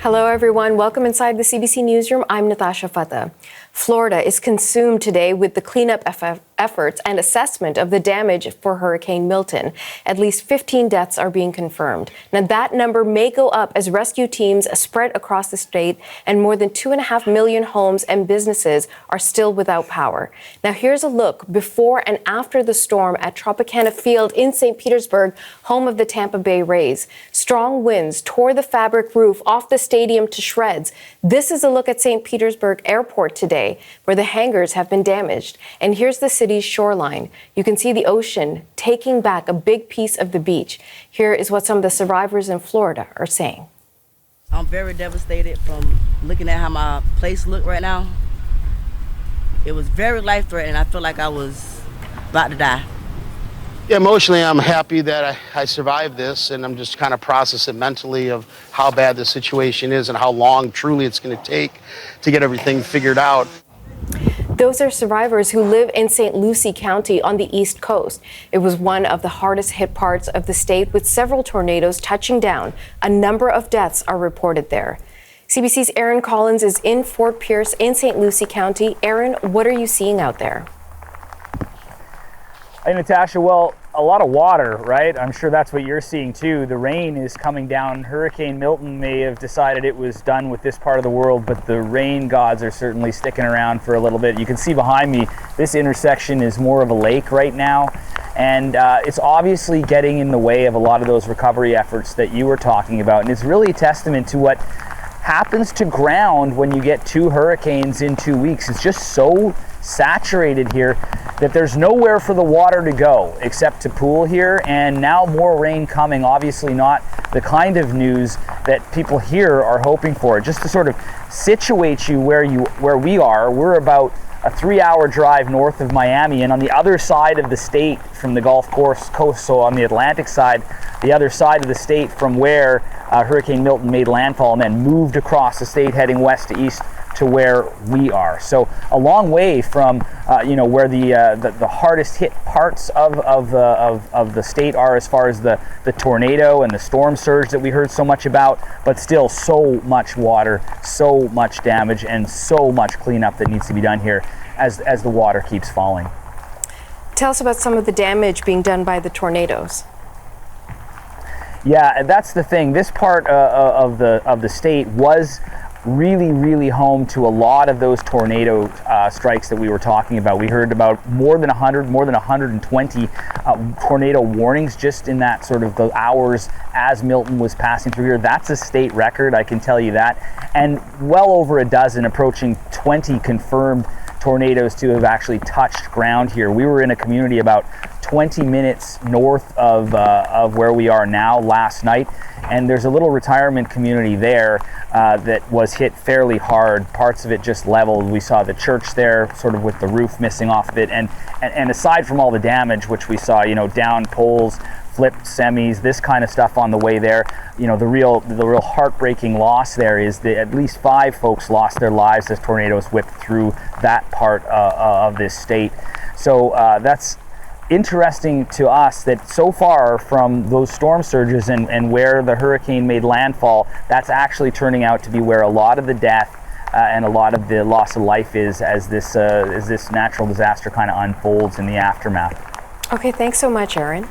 Hello, everyone. Welcome inside the CBC Newsroom. I'm Natasha Fateh. Florida is consumed today with the cleanup efforts and assessment of the damage for Hurricane Milton. At least 15 deaths are being confirmed. Now, that number may go up as rescue teams spread across the state, and more than 2.5 million homes and businesses are still without power. Now, here's a look before and after the storm at Tropicana Field in St. Petersburg, home of the Tampa Bay Rays. Strong winds tore the fabric roof off the stadium to shreds. This is a look at St. Petersburg Airport today, where the hangars have been damaged. And here's the city's shoreline. You can see the ocean taking back a big piece of the beach. Here is what some of the survivors in Florida are saying. I'm very devastated from looking at how my place looked right now. It was very life-threatening. I feel like I was about to die. Yeah, emotionally, I'm happy that I survived this, and I'm just kind of processing mentally of how bad the situation is and how long truly it's going to take to get everything figured out. Those are survivors who live in St. Lucie County on the East Coast. It was one of the hardest hit parts of the state, with several tornadoes touching down. A number of deaths are reported there. CBC's Aaron Collins is in Fort Pierce in St. Lucie County. Aaron, what are you seeing out there? Hey, Natasha, well, a lot of water, right? I'm sure that's what you're seeing too. The rain is coming down. Hurricane Milton may have decided it was done with this part of the world, but the rain gods are certainly sticking around for a little bit. You can see behind me, this intersection is more of a lake right now, and it's obviously getting in the way of a lot of those recovery efforts that you were talking about. And it's really a testament to what happens to ground when you get 2 hurricanes in 2 weeks. It's just so saturated here that there's nowhere for the water to go except to pool here, and now more rain coming. Obviously not the kind of news that people here are hoping for. Just to sort of situate you where we are, we're about a 3-hour drive north of Miami, and on the other side of the state from the Gulf Coast, so on the Atlantic side, the other side of the state from where Hurricane Milton made landfall and then moved across the state heading west to east to where we are. So a long way from where the hardest hit parts of the state are, as far as the tornado and the storm surge that we heard so much about, but still so much water, so much damage, and so much cleanup that needs to be done here as the water keeps falling. Tell us about some of the damage being done by the tornadoes. Yeah, that's the thing. This part of the state was really home to a lot of those tornado strikes that we were talking about. We heard about more than 120 tornado warnings just in that sort of the hours as Milton was passing through here. That's a state record, I can tell you that. And well over a dozen, approaching 20 confirmed tornadoes to have actually touched ground here. We were in a community about 20 minutes north of where we are now last night, and there's a little retirement community there that was hit fairly hard. Parts of it just leveled. We saw the church there sort of with the roof missing off of it, and aside from all the damage which we saw, down poles, flipped semis, this kind of stuff on the way there, the real heartbreaking loss there is that at least 5 folks lost their lives as tornadoes whipped through that part of this state. So that's interesting to us that so far from those storm surges and where the hurricane made landfall, that's actually turning out to be where a lot of the death and a lot of the loss of life is as this natural disaster kind of unfolds in the aftermath. Okay, thanks so much, Aaron.